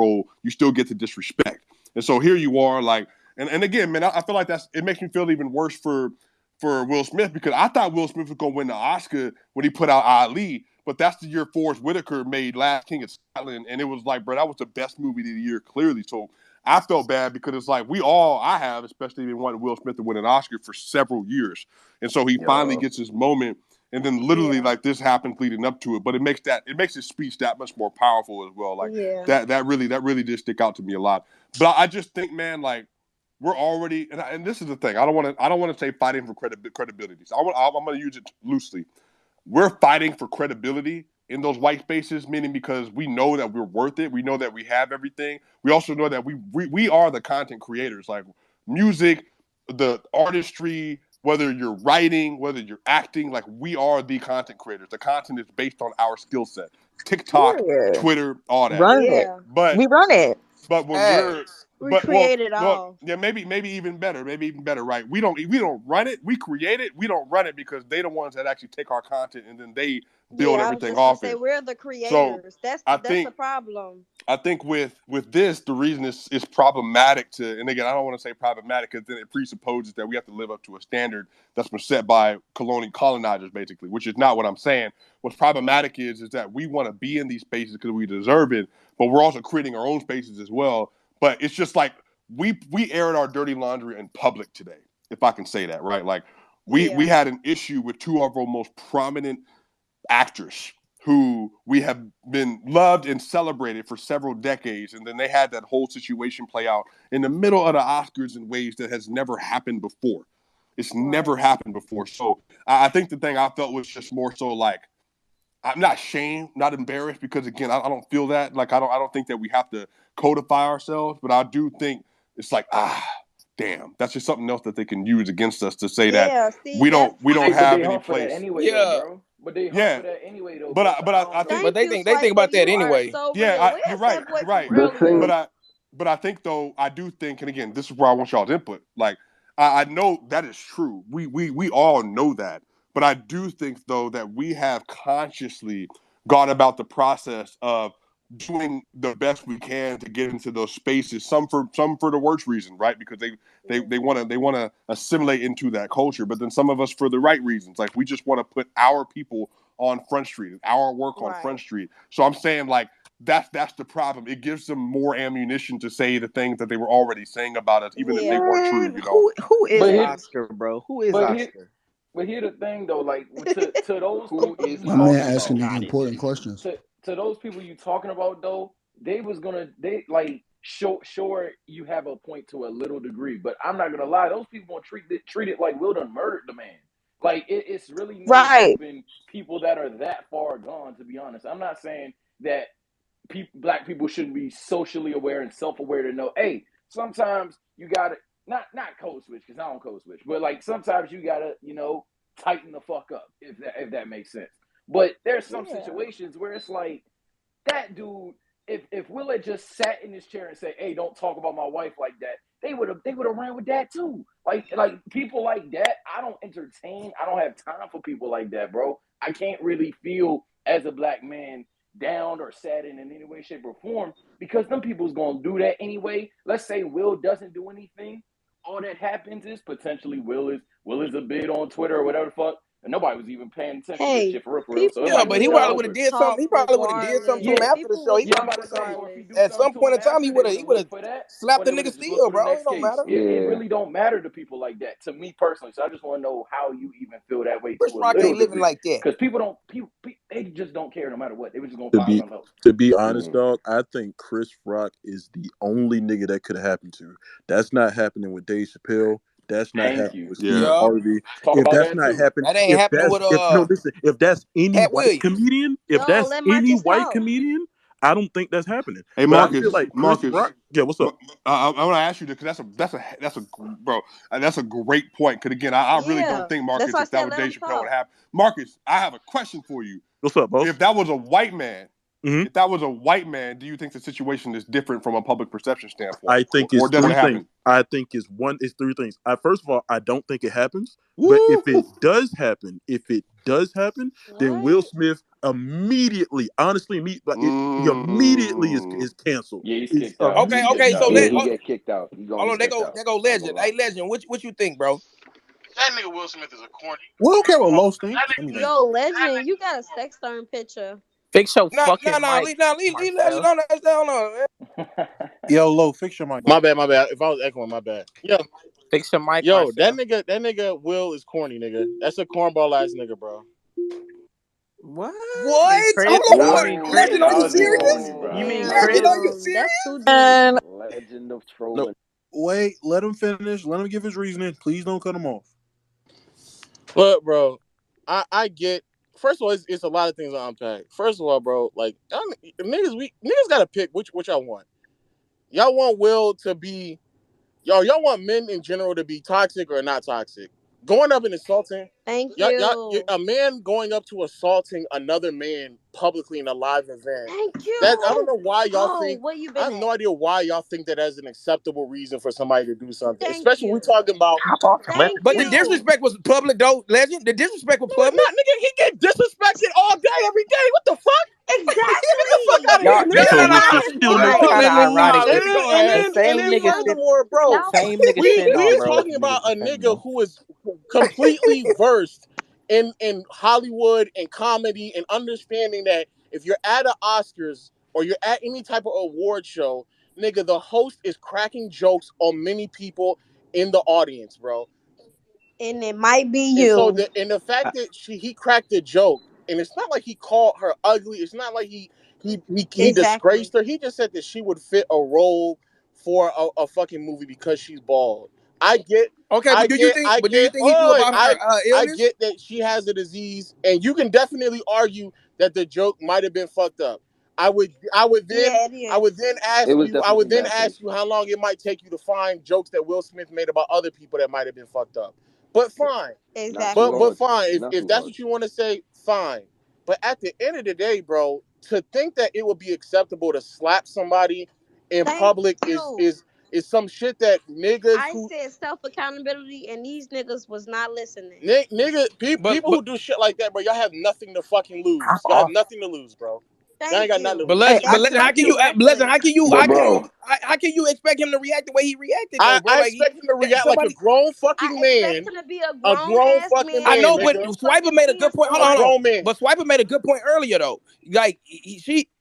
role, you still get to disrespect. And so here you are, like, and again, man, I feel like it makes me feel even worse for Will Smith, because I thought Will Smith was gonna win the Oscar when he put out Ali, but that's the year Forrest Whitaker made Last King of Scotland, and it was like, bro, that was the best movie of the year, clearly. So I felt bad because it's like I have, especially been wanting Will Smith to win an Oscar for several years, and so he finally Yo, gets his moment, and then literally Yeah. like this happens leading up to it, but it makes his speech that much more powerful as well. Like Yeah. that really did stick out to me a lot. But I just think, man, like we're already, and this is the thing. I don't want to say fighting for credibility. So I'm going to use it loosely. We're fighting for credibility in those white spaces, meaning because we know that we're worth it. We know that we have everything. We also know that we are the content creators, like music, the artistry, whether you're writing, whether you're acting, like we are the content creators. The content is based on our skill set. TikTok, Period. Twitter, all that. Run it. Yeah. But We run it. but when we're Facts. We create it all. yeah, maybe even better, right? We don't run it, we create it. We don't run it because they the ones that actually take our content and then they build Yeah, I was everything just gonna off say it. we're the So creators. That's I the think problem. with this, the reason it's problematic to, and again, I don't want to say problematic because then it presupposes that we have to live up to a standard that's been set by colonizers, basically, which is not what I'm saying. What's problematic is that we want to be in these spaces because we deserve it, but we're also creating our own spaces as well. But it's just like we aired our dirty laundry in public today, if I can say that, right? Like we Yeah. had an issue with two of our most prominent actors who we have been loved and celebrated for several decades, and then they had that whole situation play out in the middle of the Oscars in ways that has never happened before. It's Right. never happened before. So I think the thing I felt was just more so like I'm not ashamed, not embarrassed, because again, I don't feel that. Like I don't think that we have to codify ourselves, but I do think it's like damn, that's just something else that they can use against us to say that Yeah. See, we don't that's we don't But they have any hunt for that place. anyway, though, Yeah, bro. But they hunt Yeah, for that anyway, though, but bro. I So but I I, don't I think know. but thank you, they think Swiper. about that You are anyway. so yeah, real. Where's you're that right, boy you're from right. the earlier? thing, But I think though I do think, and again, this is where I want y'all's input. Like I know that is true. We all know that. But I do think though that we have consciously gone about the process of doing the best we can to get into those spaces. Some for the worst reason, right? Because they want to assimilate into that culture. But then some of us for the right reasons. Like we just want to put our people on Front Street, our work on Right. Front Street. So I'm saying like that's the problem. It gives them more ammunition to say the things that they were already saying about us, even if they Yeah. weren't true. Man, You know. who is But here, Oscar, bro? Who is but here, Oscar? but here the thing, though. Like to those who people is you My man talking Oscar? asking about, the Got it. important questions. to those people you talking about, though, they like sure you have a point to a little degree, but I'm not gonna lie, those people gonna treat it like Will done murdered the man. Like it's really no Right. even people that are that far gone. To be honest, I'm not saying that black people shouldn't be socially aware and self-aware to know, hey, sometimes you gotta not code switch, because I don't code switch, but like sometimes you gotta tighten the fuck up, if that makes sense. But there's some Yeah. situations where it's like that dude, if Will had just sat in his chair and said, "Hey, don't talk about my wife like that," they would have ran with that too. Like people like that, I don't entertain. I don't have time for people like that, bro. I can't really feel as a black man down or saddened in any way, shape, or form, because them people's gonna do that anyway. Let's say Will doesn't do anything. All that happens is potentially Will is a bid on Twitter or whatever the fuck, and nobody was even paying attention to this Hey, shit for real. So it Yeah, might people but he just blow probably will would have over. did something. talk He probably would have did something to him regardless. Yeah, after the People show. will He yeah, I'm talk probably about would to have say, some. or if he regardless. do At some something to point him in time, after, he would have look for that, slapped or the they would nigga have just looked still, for the bro. It next don't case. matter. It Yeah, really don't matter to people like that, to me personally. So I just want to know how you even feel that way Chris to a Rock little ain't living degree, like that. because people they just don't care no matter what. They were just gonna To find be something else. to be honest, mm, dog, I think Chris Rock is the only nigga that could have happened to. That's not happening with Dave Chappelle. That's not Thank happening you. with Steve Yeah. Yup. Harvey. Talk If about that's that not too. happen, That ain't happening with if no, listen, if that's any Cat white Williams. comedian, if No, that's let any Marcus white talk. comedian, I don't think that's happening. Hey But I feel Marcus, like Chris Rock. Yeah, what's up? I want to ask you this because that's a bro, that's a great point. Because again, I really don't Yeah. think That's Marcus, why I if that said was let Dave him Chappelle, would talk. happen. Marcus, I have a question for you. What's up, boss? If that was a white man Mhm. If that was a white man, do you think the situation is different from a public perception standpoint, I think or it's does it three things. happen? I think it's three things. First of all, I don't think it happens. But Woo! if it does happen, then Will What? Smith immediately, honestly, he immediately Mm. is canceled. Yeah, he's It's kicked out. He's Okay. kicked So out. immediately. Yeah, let he get kicked out. He gonna hold be on. They kicked go. out. They go. I ain't gonna Legend. lie. Hey, Legend. What you think, bro? That nigga Will Smith is a corny. We don't care what Come on. Low think. That I mean, Yo, that Legend, nigga you got a sex stirring picture. Fix your No, no, fucking no. mic, Leave Legend Marcel. on that. Hold on. yo, Low, fix your mic. My bad, my bad. If I was echoing, my bad. Fix your mic, Yo, Marcel. that nigga Will is corny, nigga. That's a cornball ass nigga, bro. What? You mean What? Chris? Hold You on. mean Whoa, Legend, Chris? are you how's he serious? corny, You bro? mean Legend, Chris? are you Damn, that's serious? too deep. And Legend of No. trolling. Wait, let him finish. Let him give his reasoning. Please don't cut him off. Look, bro, I get. First of all, it's a lot of things to unpack. First of all, bro, like niggas gotta pick which y'all want. Y'all want Will to be y'all want men in general to be toxic or not toxic. Going up and assaulting, Thank you. a man going up to assaulting another man publicly in a live event. Thank That I don't you. know why y'all Oh, think. where you I been have at? no idea why y'all think that as an acceptable reason for somebody to do something, Thank especially when we you. talking about. Hop off and let Thank the But the bitch you. disrespect was public, though. Legend. The disrespect was No, it's public. not, nigga. He get disrespected all day, every day. What the fuck? Get the fuck out of Exactly. here, y'all. No, nigga. no, So no, which no, That no. is is still Hold is on. kind of why. ironic Let because me go ahead. And Let same me then go niggas ahead. de- furthermore, bro, Y'all same niggas defend we on, is bro. What talking the about niggas a defending nigga though. who is completely versed in Hollywood and comedy and understanding that if you're at an Oscars or you're at any type of award show, nigga, the host is cracking jokes on many people in the audience, bro. and it might be And so you. the fact that he cracked a joke, and it's not like he called her ugly. It's not like he Exactly. disgraced her. He just said that she would fit a role for a fucking movie because she's bald. I get, Okay, I but do you get, think? I But do you get. think he knew Oh, about her I illness? get that she has a disease, and you can definitely argue that the joke might have been fucked up. Yeah, it I would is. then It ask was you, I definitely would in then bad ask taste. you how long it might take you to find jokes that Will Smith made about other people that might have been fucked up. But fine. Not too Exactly. But hard. fine, Not if too that's hard. what you want to say, fine. But at the end of the day, bro, to think that it would be acceptable to slap somebody in Thank public you. is some shit that niggas I who said self accountability, and these niggas was not listening. But people who do shit like that, bro. Y'all have nothing to fucking Hop lose. Y'all have off. nothing to lose, bro. Y'all ain't Thank got nothing to you. but lose. Hey, legend, I but can legend, I how can can you? Legend, Exactly. But bro, how can you expect him to react the way he reacted though, bro? I Like expect him to react like a somebody. grown I fucking expect man, him to be a a grown grown ass fucking I man man, know, with but his nigga, Swiper fucking made a good pants point. a Hold on. on. grown man. But Swiper made a good point earlier though. Like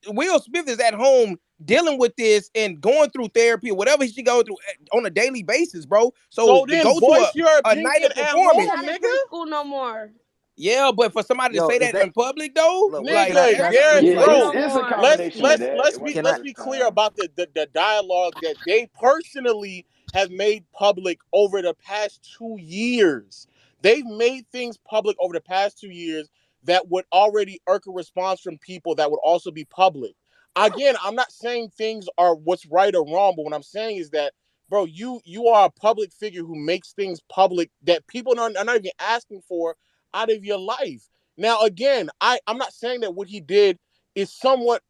Will Smith is at home dealing with this and going through therapy or whatever she go through on a daily basis, bro. So So to then go to voice your a night opinion of at He performance, home, not in nigga. preschool no more. yeah, but for somebody to yo, say is that that in public though, look, like can Nigga, I that's say there, this yeah, right No bro. here? it's a more. combination of that. It wasn't Let's just be clear time. about the dialogue that they personally have made public over the past 2 years. They've made things public over the past 2 years that would already irk a response from people that would also be public. Again, I'm not saying things are what's right or wrong, but what I'm saying is that, bro, you are a public figure who makes things public that people are not even asking for out of your life. Now, again, I'm not saying that what he did is somewhat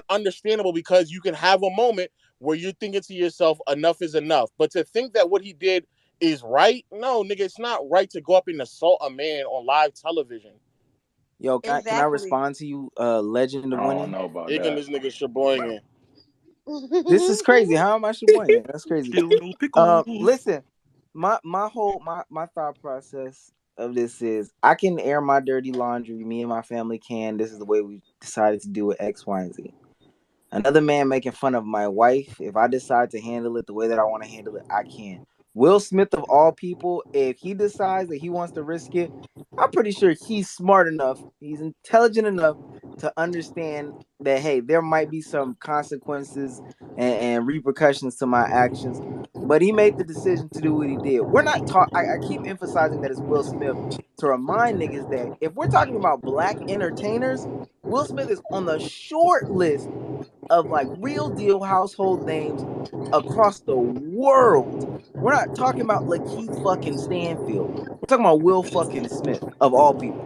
understandable because you can have a moment where you're thinking to yourself, enough is enough. But to think that what he did is right, no, nigga, it's not right to go up and assault a man on live television. Yo, can I Exactly. respond to you, Legend of I don't Winning? know about Again, that. this nigga Sheboygan. This is crazy. How am I Sheboygan? That's crazy. Still no pickle. Listen, my thought process of this is I can air my dirty laundry. Me and my family can. This is the way we decided to do it. X, Y, and Z. Another man making fun of my wife. If I decide to handle it the way that I want to handle it, I can. Will Smith of all people, if he decides that he wants to risk it, I'm pretty sure he's smart enough, he's intelligent enough to understand that hey, there might be some consequences and repercussions to my actions. But he made the decision to do what he did. We're not talk. I keep emphasizing that it's Will Smith to remind niggas that if we're talking about black entertainers, Will Smith is on the short list of like real deal household names across the world. We're not talking about Lakeith fucking Stanfield. We're talking about Will fucking Smith of all people.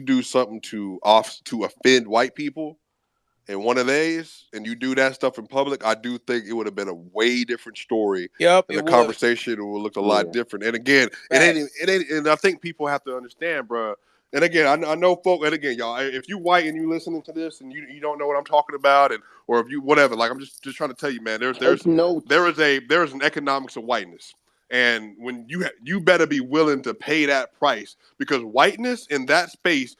you do something to offend white people, in one of these and you do that stuff in public, I do think it would have been a way different story. Yep, And it the would. conversation would look a Yeah. lot different. And again, Facts. it ain't, and I think people have to understand, bro. And again, I know folk. And again, y'all, if you white and you listening to this and you don't know what I'm talking about, and or if you whatever, like I'm just trying to tell you, man. Take notes. There is an economics of whiteness, and when you better be willing to pay that price because whiteness in that space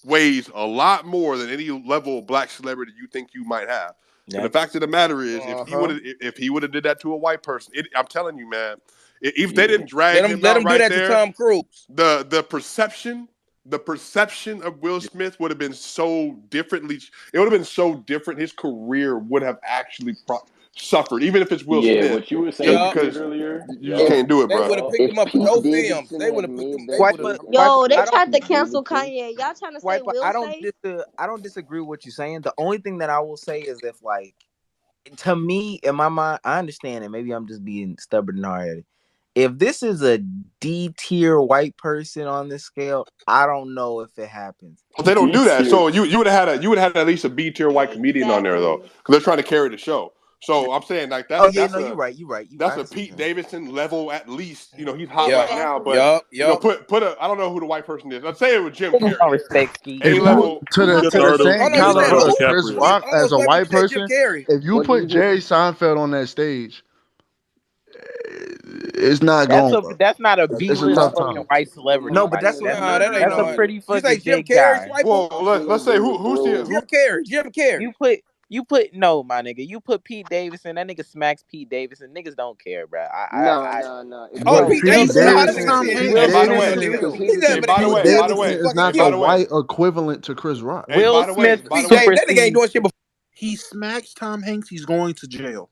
weighs a lot more than any level of black celebrity you think you might have. And the fact of the matter is, if he would have did that to a white person, I'm telling you, man, if they Yeah. didn't drag him Let out him do right that to there, Tom Cruise. the perception of Will Smith would have been so differently. It would have been so different. His career would have actually suffered, even if it's Will Yeah, Smith, what you were just saying, Yup. Pete, because earlier. you just Yup. can't do it, They bro. would have picked If him up for Pete no films. Davidson They would had have put made them. They that would have. Swiper, joke, Yo, they I don't, tried to Pete cancel Davidson, Kanye. Y'all trying to say Swiper, Will say? I don't disagree with what you're saying. The only thing that I will say is if like to me in my mind, I understand it. Maybe I'm just being stubborn and hard headed. If this is a D tier white person on this scale, I don't know if it happens. But they don't D do that. tier. So you would have had at least a B tier white comedian on there though, Exactly. because they're trying to carry the show. So I'm saying like Oh yeah, no, you're right. You're right. that's I a see what Pete you're saying. Davidson level at least. You know he's hot Yeah. right now, Exactly. but Yup. put a I don't know who the white person is. Let's say it was Jim Niggas Carrey, don't respect Ski. A If you level. We gonna say to the Leonardo Oh same no, you said caliber Leonardo of who? Chris DiCaprio. Rock Oh no, as a Swiper, you white said Jim person, Carrey. if you What did put you just? Jerry Seinfeld on that stage, it's not going well. That's not a B It's a list tough My fucking time. thing. white But celebrity, No, my but my thing that's nigga. is, what I'm Nah, gonna that agree ain't That's with a no. you. pretty You say fucking Jim big Carrey, guy. Swiper? Well, I still let's say agree who with who's the Will. Jim who. Carrey. Jim Carrey. You put no, my nigga. You put Pete Davidson. That nigga smacks Pete Davidson. Niggas don't care, bro. Nah. If Oh, But no, Pete Pete Davidson. Will Oh, that Smith, nigga Davidson, shit. Pete Hey, Will by the Smith, way, Davidson, because He here's the said, thing. but he Pete was by the he was way, Davidson is fucking not by the the killing. way, white equivalent to Chris Rock. hey, Will by the way, Smith by the way, BJ, that nigga ain't supersedes. doing shit before. He smacks Tom Hanks. He's going to jail.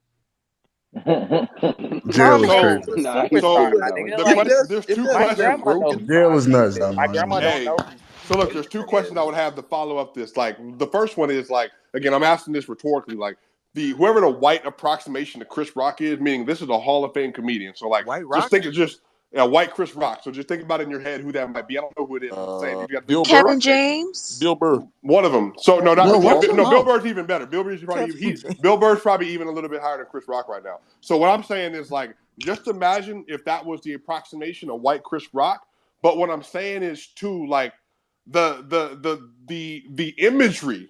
Jail Tom is Hanks so crazy. is a Nah, he ain't superstar, so doing my that one. nigga. the It Like question does. there's It two does my make sense. questions. grandma knows It, who Jail Tom is Hanks nuts, is. though, My man. grandma don't Hey, know who so look, there's two Davidson questions is. I would have to follow up this. Like the first one is like again, I'm asking this rhetorically, like the whoever the white approximation to Chris Rock is, meaning this is a Hall of Fame comedian. So like White just Rock. think of just white Chris Rock. So just think about it in your head who that might be. I don't know who it is. I'm just saying you got to think Bill of the Burr. Kevin approximation. James. Bill Burr. One of them. So no, Kevin not Yo, yeah, watch James. your no. Bill mouth. Burr's even better. Bill Burr's probably Kevin James. Bill Burr's probably even a little bit higher than Chris Rock right now. So what I'm saying is like just imagine if that was the approximation of white Chris Rock. But what I'm saying is too like the imagery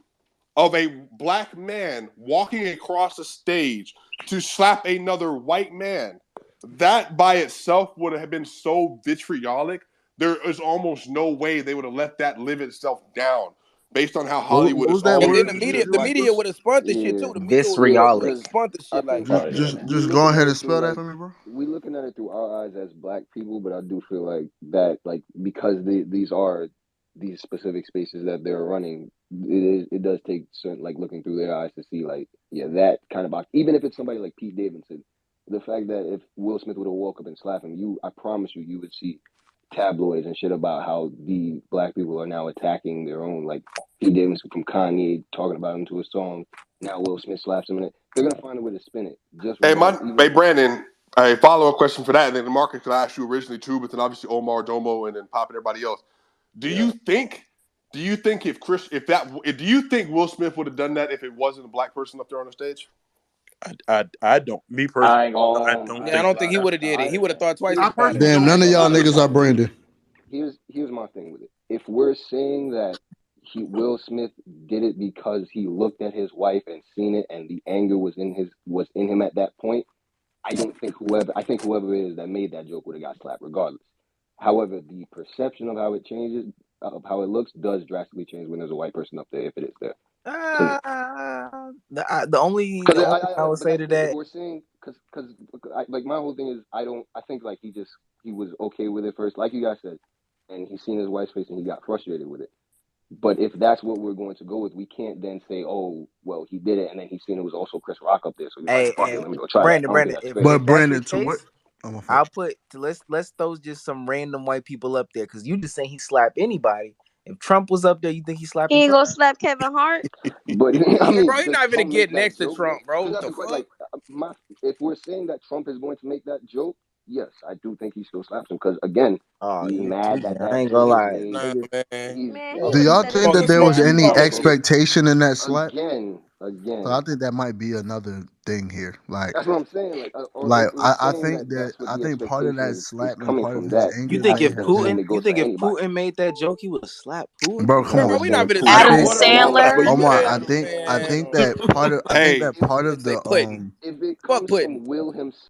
of a black man walking across a stage to slap another white man, that by itself would have been so vitriolic. There is almost no way they would have let that live itself down based on how Hollywood What is was that and always then word the you said media, portrayed. you the was Like, media looking? would have spun the shit Yeah, too. The media would yeah, have Vitriolic. because spun the I shit like. think Just, Oh yeah. we go looking ahead at and it through spell that like for me, bro. we looking at it through our eyes as black people, but I do feel like that like because these are these specific spaces that they're running, it does take certain like looking through their eyes to see like yeah that kind of box. Even if it's somebody like Pete Davidson, the fact that if Will Smith would have woke up and slapped him, I promise you would see tabloids and shit about how the black people are now attacking their own like Pete Davidson from Kanye talking about him to a song. Now Will Smith slaps him in it. They're gonna find a way to spin it, just regardless. hey Even Brandon, a follow up question for that, and then Marcus could ask you originally too, but then obviously Omar Domo and then Pop and everybody else. Do yeah, you think? Do you think do you think Will Smith would have done that if it wasn't a black person up there on the stage? I don't. Me I personally, ain't I gonna don't Yeah, I think don't so. think he lie. would have did it. I He would have thought twice I here's about it. personally Damn, don't none think of so y'all either. niggas are Brandon. here's my thing with it. If we're saying that Will Smith did it because he looked at his wife and seen it, and the anger was in him at that point, I think whoever it is that made that joke would have got slapped regardless. However, the perception of how it changes, of how it looks, does drastically change when there's a white person up there if it is there. Because The only thing I would but say that's to the thing. If that, we're saying because like my whole thing is I think like he was okay with it first, like you guys said, and he seen his wife's face and he got frustrated with it. But if that's what we're going to go with, we can't then say, oh, well, he did it, and then he seen it was also Chris Rock up there, so he's like, hey, fuck it, let me go try that. I don't think Brandon, that's if fair. But if that's the Brandon, to what? case, Oh my fault. I'll put let's throw just some random white people up there because you just saying he slapped anybody. If Trump was up there, you think he's slapping He ain't Trump? gonna slap Kevin Hart. But I Yeah, mean, bro, he does not even Trump make get that next to joke though? Trump, bro. Because What that's the the question. fuck? Like, if we're saying that Trump is going to make that joke, yes, I do think he still slaps him because again, Oh, he's you mad tweaking. that I that ain't gonna post was lie, made. Nah, niggas. man. He's Man, he Do would have y'all said it think that Fucking again there was smoking, today. any fucking shit. expectation in that slap? So Again. I think that might be another thing here. That's what I'm saying. Like, if we're I saying think that that that's what I the think part of expectation that is slap and coming part of from his that, You anger think I may if think have that's Putin, something been. that you goes for think if anybody. Putin made that joke, he would have slapped Putin? Bro, come Man, bro, on, we bro. not finna I sit Adam and think, water the water, Sandler. Omar, man. I think Man, that part of I think If that part of say the putting. if it Fuck comes putting. from Will himself.